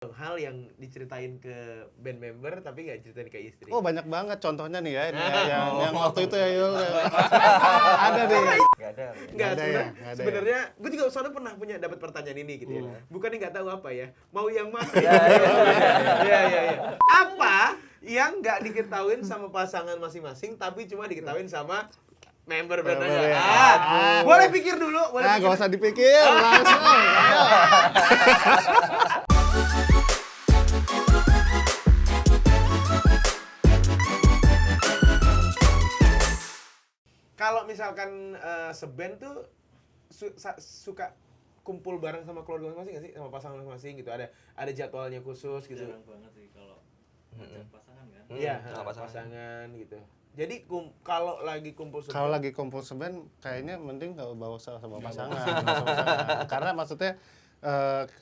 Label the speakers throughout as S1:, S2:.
S1: Hal yang diceritain ke band member tapi nggak ceritain ke istri.
S2: Oh banyak banget contohnya nih ya, ini ya yang waktu itu ya Yul. Ada deh.
S1: Nggak ada
S2: Nggak ada ya?
S1: sebenarnya gue juga soalnya pernah punya dapat pertanyaan ini gitu ya. Bukannya nggak tahu apa ya, mau yang mana? Iya. Apa yang nggak diketahuin sama pasangan masing-masing tapi cuma diketahuin sama member band aja.
S2: ya.
S1: Boleh pikir dulu, boleh pikir.
S2: Gak usah dipikir, langsung. Ayo.
S1: Kalau misalkan seband tuh suka kumpul bareng sama keluarga masing-masing nggak sih, sama pasangan masing-masing gitu, ada jadwalnya khusus gitu.
S3: Jarang banget sih kalau ngajak pasangan kan.
S1: Iya, pasangan gitu. Jadi kalau lagi kumpul seband,
S2: Kalau lagi kumpul seband, kayaknya mending nggak bawa sama pasangan. Karena maksudnya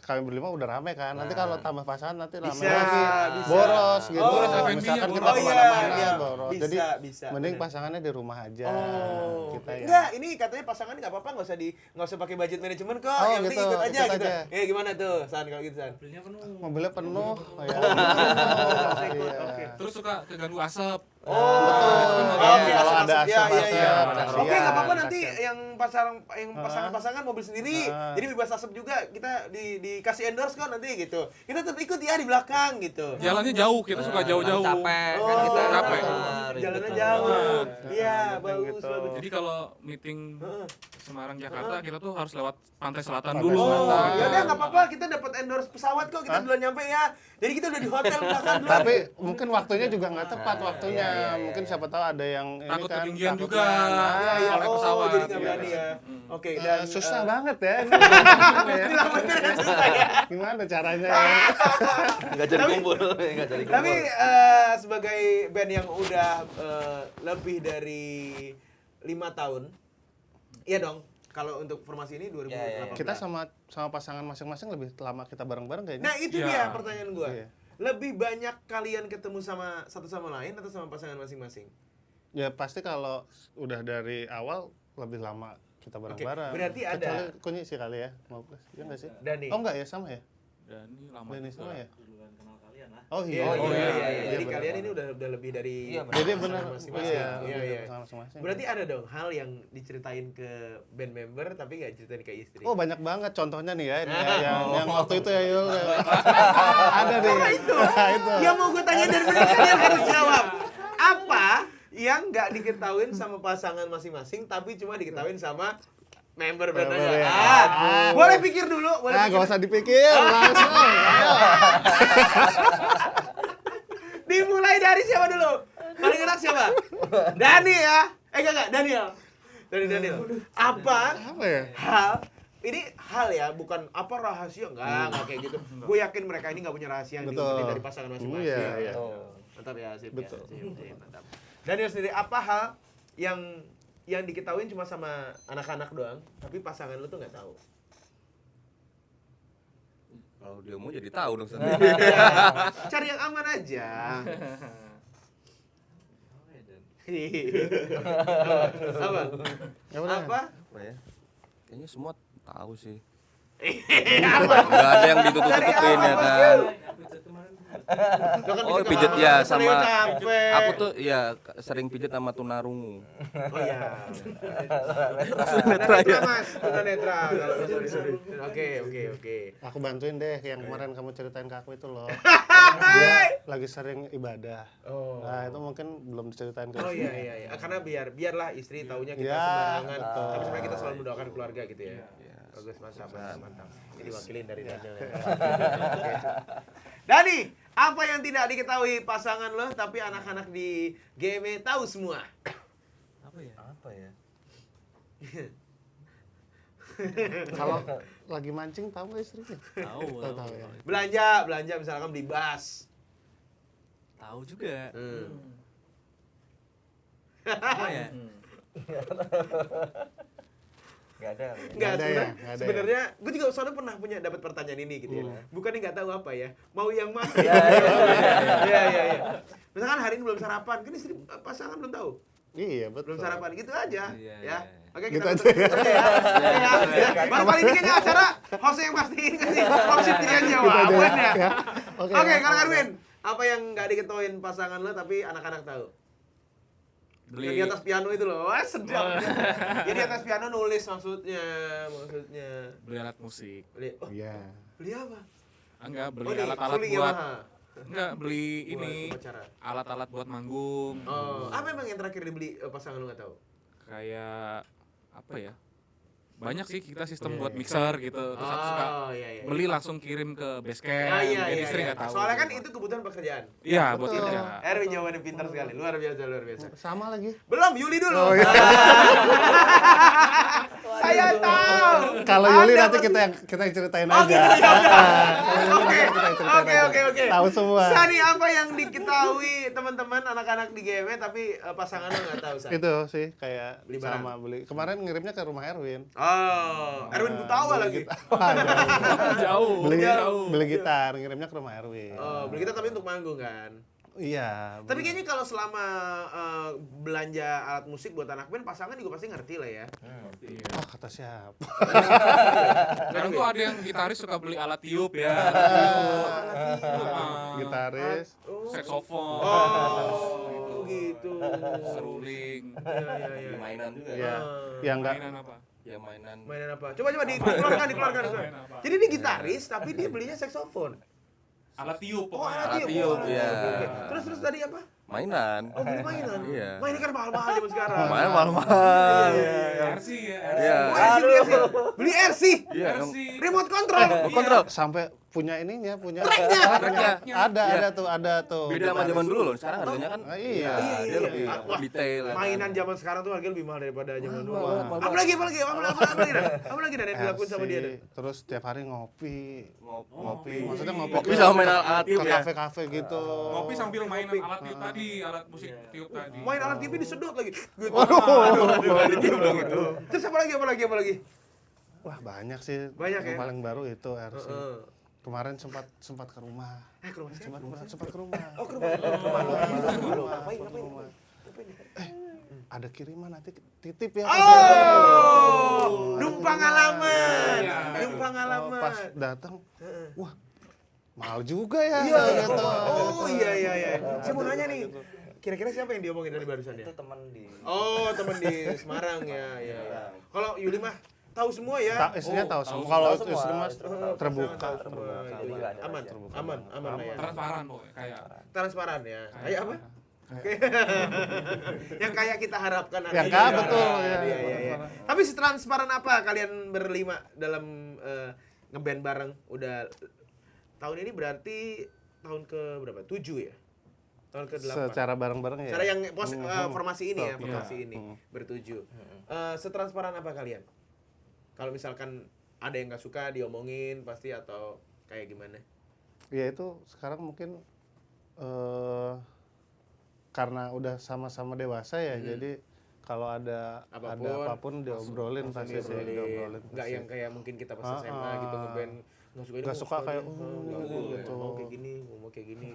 S2: kami berlima udah rame kan. Nanti kalau tambah pasangan nanti rame
S1: Bisa,
S2: lagi.
S1: bisa.
S2: Boros gitu.
S3: Boros,
S2: Misalkan
S3: F&B-nya
S2: kita
S3: boros.
S2: kemana-mana boros.
S1: Bisa,
S2: Jadi
S1: bisa.
S2: mending
S1: Bener.
S2: pasangannya di rumah aja. Kita ya.
S1: Enggak, ini katanya pasangan nggak apa-apa, nggak usah pakai budget manajemen kok.
S2: Oh,
S1: Yang penting
S2: gitu,
S1: ikut aja
S2: ikut
S1: gitu.
S2: aja.
S1: Gimana tuh, San, kalau gitu, San?
S3: Mobilnya penuh.
S2: Mobilnya penuh. Ya.
S1: Ikut,
S2: Iya.
S1: oke.
S3: Terus suka keganggu asap.
S1: Oh,
S2: Oke, kalau ada
S1: asap-asap.
S2: asap-asap,
S1: Iya.
S2: kasihan.
S1: Oke, nggak apa-apa, nanti
S2: Kasihan.
S1: yang pasangan-pasangan mobil sendiri, jadi bebas asap juga, kita dikasih endorse kok nanti gitu. Kita tetap ikut ya di belakang gitu.
S3: Jalannya jauh, kita suka jauh-jauh.
S4: Capek
S1: Oh,
S4: kan kita
S3: capek.
S1: Jalannya
S4: gitu.
S1: jauh. Iya,
S2: Penting
S1: bagus,
S2: gitu.
S1: bagus.
S3: Jadi kalau meeting Semarang Jakarta kita tuh harus lewat Pantai Selatan
S2: Pantai
S3: dulu.
S2: Selatan.
S1: Oh, ya udah nggak apa-apa, kita dapat endorse pesawat kok, kita duluan nyampe ya. Jadi kita udah di hotel belakang duluan.
S2: Tapi mungkin waktunya juga nggak tepat waktunya.
S1: iya.
S2: Mungkin siapa tahu ada yang ini
S3: Takut
S2: kan
S3: ketinggian
S2: takut
S3: juga.
S2: kan.
S1: Iya,
S3: Oleh pesawat.
S1: jadi nggak
S3: Iya.
S1: berani ya. Oke, dan
S2: Susah banget ya.
S1: Bener kan susah ya.
S2: Gimana caranya ya?
S4: Nggak jadi kumpul, nggak jadi kumpul.
S1: Tapi sebagai band yang udah lebih dari 5 tahun, iya dong. Kalau untuk formasi ini 2018.
S2: Kita sama pasangan masing-masing lebih lama kita bareng-bareng kayaknya.
S1: Nah itu
S3: Iya.
S1: dia pertanyaan gua.
S2: Iya.
S1: Lebih banyak kalian ketemu sama satu sama lain atau sama pasangan masing-masing?
S2: Ya pasti kalau udah dari awal lebih lama kita bareng-bareng.
S1: berarti ada-
S2: Kecuali Kunyi sih kali ya. Mau ya nggak sih?
S1: Dani.
S2: Oh enggak ya, sama ya?
S3: Dan ini lama
S2: Dani
S3: juga.
S2: sama ya?
S3: Duluan kenal kalian lah.
S2: Oh
S1: Iya,
S2: iya.
S1: Jadi
S2: bener.
S1: kalian ini udah lebih dari
S4: Iya,
S2: Jadi
S1: pasangan
S2: benar
S1: masing-masing.
S2: iya,
S1: Iya.
S2: pasangan masing-masing.
S1: Berarti ada dong hal yang diceritain ke band member tapi nggak ceritain ke istri.
S2: Oh banyak banget contohnya nih ya, ini ya yang waktu itu ya Yul. Ada deh.
S1: itu.
S2: Itu.
S1: Yang mau gue tanya dari benar kalian harus jawab. Apa yang nggak diketahuin sama pasangan masing-masing tapi cuma diketahuin sama member band
S2: Member
S1: aja.
S2: ya.
S1: Boleh pikir dulu, boleh
S2: Nah,
S1: pikir.
S2: gak usah dipikir, langsung. Ayo.
S1: Dimulai dari siapa dulu? Paling enak siapa? Dani ya? Enggak, Daniel. Dari Daniel. Apa
S2: Apa ya?
S1: hal ini hal ya, bukan apa rahasia, enggak kayak gitu. Gue yakin mereka ini nggak punya rahasia yang
S2: Betul.
S1: diumpetin dari pasangan masing-masing.
S2: Iya, iya.
S1: Mantap ya, sip.
S2: Betul.
S1: Ya, sip, mantap. Daniel sendiri, apa hal yang diketahuin cuma sama anak-anak doang, tapi pasangan lu tuh nggak tahu?
S4: Kalau dia mau jadi tahu dong.
S1: Cari yang aman aja. Apa? Apa?
S4: Apa ya? Kayaknya semua tahu sih.
S1: Apa?
S4: Nggak ada yang ditutup-tutupin ya kan.
S1: Lo kan
S4: Oh,
S1: pijet
S4: pijet
S1: sama-
S4: ya
S1: serius
S4: sama
S1: capek.
S4: aku tuh ya sering pijet sama tunarungu.
S1: Oh iya. Tunanetra Mas, tunanetra. Oke.
S2: Aku bantuin deh yang kemarin kamu ceritain ke aku itu loh.
S1: Hai.
S2: Dia lagi sering ibadah.
S1: Oh.
S2: Nah, itu mungkin belum diceritain ke
S1: Oh
S2: istri.
S1: iya. Karena biarlah istri taunya kita
S2: Ya,
S1: sembarangan.
S2: betul.
S1: Tapi sebenarnya kita selalu mendoakan keluarga gitu ya.
S4: Iya.
S1: Bagus, mantap. Ini wakilin dari Daniel. Ya. Oke. Dani, apa yang tidak diketahui pasangan lo tapi anak-anak di GME tahu semua?
S4: Apa ya?
S2: Kalau lagi mancing tahu nggak istrinya?
S3: Tahu.
S2: Tahu ya.
S1: Belanja misalkan beli bas.
S3: Tahu juga.
S1: Hmm.
S3: Apa ya?
S4: Nggak ada.
S1: Enggak,
S2: ada ya? Nggak ada ya?
S1: sebenarnya gue juga soalnya pernah punya dapat pertanyaan ini gitu ya. Bukannya nggak tahu apa ya, mau yang mana? Iya. Misalkan hari ini belum sarapan, kan istri pasangan belum tahu.
S2: Iya, betul.
S1: Belum sarapan gitu aja,
S4: Iya,
S1: ya.
S4: iya.
S1: Oke,
S2: Gitu
S1: kita
S2: aja
S1: tutup aja ya. Oke ya. Baru kali ini kayaknya acara host yang pastiin kasih opsi pilihan jawaban ya. Oke, kalau Karwin, apa yang nggak diketahuin pasangan lo tapi anak-anak tahu? Yang di
S3: Beli
S1: atas piano itu loh, wah sedap. Dia di atas piano nulis maksudnya.
S3: beli alat musik.
S1: Beli, oh,
S2: Iya.
S1: beli apa?
S3: Enggak, beli
S1: Oh, nih,
S3: alat-alat
S1: suling
S3: buat
S1: Yamaha.
S3: enggak beli
S1: Buat
S3: ini
S1: upacara.
S3: alat-alat buat manggung.
S1: Oh, apa emang yang terakhir dibeli pasangan lu nggak tahu?
S3: Kayak apa ya? Banyak sih kita sistem buat mixer gitu. Terus aku suka
S1: iya.
S3: beli langsung kirim ke base camp.
S1: Ah, iya,
S3: Jadi
S1: iya,
S3: sering
S1: iya.
S3: nggak tahu.
S1: Soalnya kan itu kebutuhan pekerjaan.
S3: Iya, buat
S2: Betul.
S3: kerja.
S1: Erwin jawabannya pintar sekali, luar biasa.
S2: Sama lagi.
S1: Belum, Yuli dulu.
S2: Oh, iya.
S1: Saya tahu.
S2: Kalau Yuli
S1: Anda
S2: nanti
S1: pasti-
S2: kita yang ceritain
S1: Oh,
S2: aja.
S1: gitu ya.
S2: Oke.
S1: Oke.
S2: Tahu semua.
S1: Sani, apa yang diketahui teman-teman anak-anak di game tapi pasangan lo nggak tahu, San?
S2: Itu sih kayak
S1: Beli barang.
S2: sama beli. Kemarin ngirimnya ke rumah Erwin.
S1: Oh, Erwin Gutawa lagi.
S3: Jauh.
S2: Beli
S3: jauh.
S2: beli gitar, ngirimnya ke rumah Erwin.
S1: Oh, beli kita tapi untuk manggung kan.
S2: Iya.
S1: Tapi kayaknya kalau selama belanja alat musik buat anak band, pasangan juga pasti ngerti lah ya.
S3: Iya.
S2: Oh, kata siapa?
S3: Kadang tuh ada yang gitaris suka beli alat tiup ya.
S2: Gitaris.
S3: Saxophone.
S1: Oh, gitu.
S3: Seruling.
S1: Iya.
S4: Mainan juga.
S2: Iya. Yang enggak
S3: Mainan apa?
S4: Ya mainan.
S1: Mainan apa? Coba dikeluarkan.
S3: Main apa?
S1: Jadi dia gitaris tapi dia belinya saksofon.
S3: Alat tiup
S1: Oh,
S3: pokoknya.
S1: alat tiup.
S4: tiup,
S1: Oh,
S4: iya.
S1: oke. Terus tadi apa?
S4: Mainan.
S1: Oh, beli mainan.
S4: Iya.
S1: Mainan kan mahal-mahal zaman sekarang.
S4: Mainan mahal-mahal.
S3: RC ya.
S4: Iya.
S1: Oh, RC. Beli RC.
S4: Iya.
S3: RC.
S1: Remote control.
S4: Kontrol.
S2: sampai punya ininya, punya
S1: Tracknya.
S2: Ada tuh.
S4: Beda sama zaman dulu loh. Sekarang harganya kan
S2: Iya.
S4: dia lebih
S1: Wah,
S4: detail.
S1: mainan zaman sekarang tuh harganya lebih mahal daripada zaman dulu.
S4: mahal.
S1: Apalagi Dan yang dilakuin sama dia. Dan?
S2: Terus tiap hari ngopi.
S4: Ngopi.
S2: Maksudnya ngopi.
S4: Ngopi sama main alat
S2: ke
S4: tiup ya.
S2: kafe-kafe gitu.
S3: Ngopi sambil main alat tiup tadi, alat musik tiup tadi.
S1: Main alat TV disedot lagi. Gitu.
S4: Ditiup dong itu.
S1: Terus apa lagi?
S2: Wah, banyak sih.
S1: Banyak ya?
S2: Yang paling baru itu RC.
S1: Heeh.
S2: Kemarin sempat ke rumah.
S1: Ke rumah siapa?
S2: Sempat ke rumah.
S1: Oh, ke rumah. Ngapain?
S2: Ada kiriman nanti titip ya.
S1: Oh, numpang halaman.
S3: Iya.
S1: Numpang halaman.
S2: Pas datang, wah, mahal juga ya.
S1: Iya.
S2: Gitu.
S1: Oh, iya. Saya mau nanya nih. Kira-kira siapa yang diomongin dari barusan ya?
S4: Itu teman di
S1: Oh, temen di Semarang ya. Kalau Yuli mah tahu semua ya.
S2: Istrinya tahu semua.
S3: tahu
S2: Kalau
S4: semua.
S2: istri Mas
S1: Pasangan
S2: terbuka.
S1: tahu semua.
S4: terbuka.
S1: Gitu.
S4: Nggak ada
S1: Aman,
S4: rahasia.
S1: aman lah ya.
S3: Transparan pokoknya kayak.
S1: Transparan ya. Kayak apa? Yang kayak kita harapkan
S2: Yang
S1: nanti.
S2: kayak betul, ya.
S1: Iya. Tapi setransparan apa kalian berlima dalam ngeband bareng? Udah tahun ini berarti tahun ke berapa? 7 ya? Tahun ke 8.
S2: Secara bareng-bareng ya.
S1: Cara yang formasi ini ya,
S2: Iya.
S1: formasi ini bertujuh. Setransparan apa kalian? Kalau misalkan ada yang nggak suka diomongin pasti atau kayak gimana?
S2: Ya itu sekarang mungkin karena udah sama-sama dewasa ya, jadi kalau ada apapun diobrolin pasti sih, diobrolin.
S1: Nggak yang kayak mungkin kita pas SMA gitu ngeband nggak suka ini.
S2: Nggak suka kayak
S1: gitu.
S2: gitu.
S1: Mau kayak gini.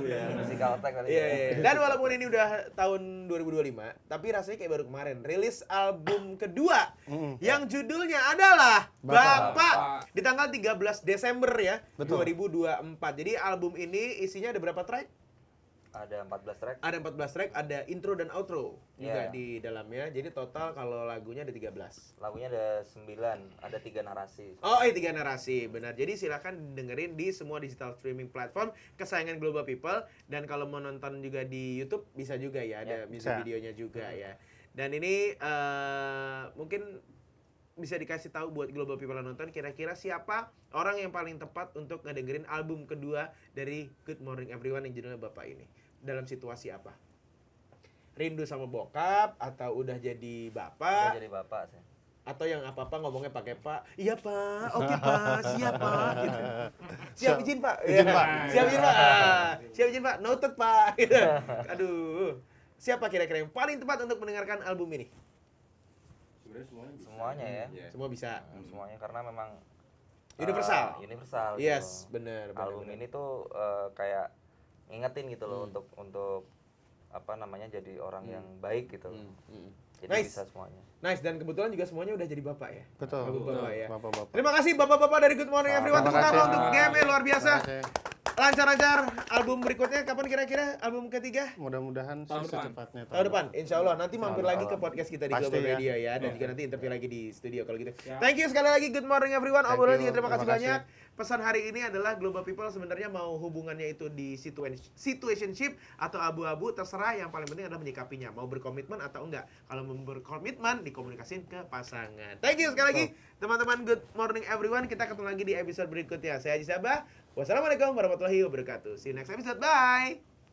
S4: ya musikal tag kali.
S1: Iya. Dan walaupun ini udah tahun 2025, tapi rasanya kayak baru kemarin rilis album kedua yang judulnya adalah Bapak di tanggal 13 Desember ya,
S2: Betul.
S1: 2024. Jadi album ini isinya ada berapa track?
S4: Ada 14 track.
S1: Ada 14 track, ada intro dan outro juga
S4: Iya.
S1: di dalamnya. Jadi total kalau lagunya ada 13.
S4: Lagunya ada 9, ada 3 narasi.
S1: Oh, 3 narasi, benar. Jadi silakan dengerin di semua digital streaming platform kesayangan Global People, dan kalau mau nonton juga di YouTube bisa juga ya, ada music
S2: bisa.
S1: videonya juga ya. Dan ini mungkin bisa dikasih tahu buat Global People yang nonton, kira-kira siapa orang yang paling tepat untuk ngedengerin album kedua dari Good Morning Everyone yang judulnya Bapak ini. Dalam situasi apa? Rindu sama bokap atau udah jadi bapak?
S4: Udah jadi bapak sih.
S1: Atau yang apa-apa ngomongnya pakai Pak. Iya Pak, oke Pak, siap Pak. Gitu. Siap izin Pak.
S2: Izin, Pak.
S1: Siap izin Pak. Siap izin Pak. Noted Pak. Gitu. Aduh. Siapa kira-kira yang paling tepat untuk mendengarkan album ini?
S4: Semuanya ya.
S1: Semua bisa.
S4: Semuanya karena memang
S1: Universal.
S4: universal.
S1: Yes,
S4: gitu.
S1: benar.
S4: Album ini tuh kayak ngingetin gitu loh untuk apa namanya jadi orang yang baik gitu. Jadi
S1: Nice.
S4: bisa semuanya.
S1: Nice, dan kebetulan juga semuanya udah jadi bapak ya.
S2: Betul.
S1: Bapak ya.
S2: Bapak-bapak.
S1: Terima kasih bapak-bapak dari Good Morning Everyone.
S2: Terima
S1: Tepuk tangan
S2: kasih.
S1: untuk GME luar biasa.
S2: Terima kasih.
S1: Lancar-lancar. Album berikutnya kapan kira-kira? Album ketiga?
S2: Mudah-mudahan
S3: Tahun depan.
S2: secepatnya.
S1: Tahun depan, insya Allah. Nanti mampir lagi ke podcast kita di
S2: Pasti
S1: Global
S2: ya.
S1: Media ya. Dan juga nanti interview lagi di studio kalau gitu.
S3: Siap.
S1: Thank you sekali lagi Good Morning Everyone.
S2: Thank
S1: Obrolan
S2: you.
S1: juga terima kasih
S2: Terima kasih.
S1: banyak. Pesan hari ini adalah Global People sebenarnya mau hubungannya itu di situationship atau abu-abu, terserah, yang paling penting adalah menyikapinya. Mau berkomitmen atau enggak. Kalau mau berkomitmen, dikomunikasiin ke pasangan. Thank you sekali lagi teman-teman Good Morning Everyone. Kita ketemu lagi di episode berikutnya. Saya Haji Sabah. Wassalamualaikum warahmatullahi wabarakatuh. See you next episode. Bye.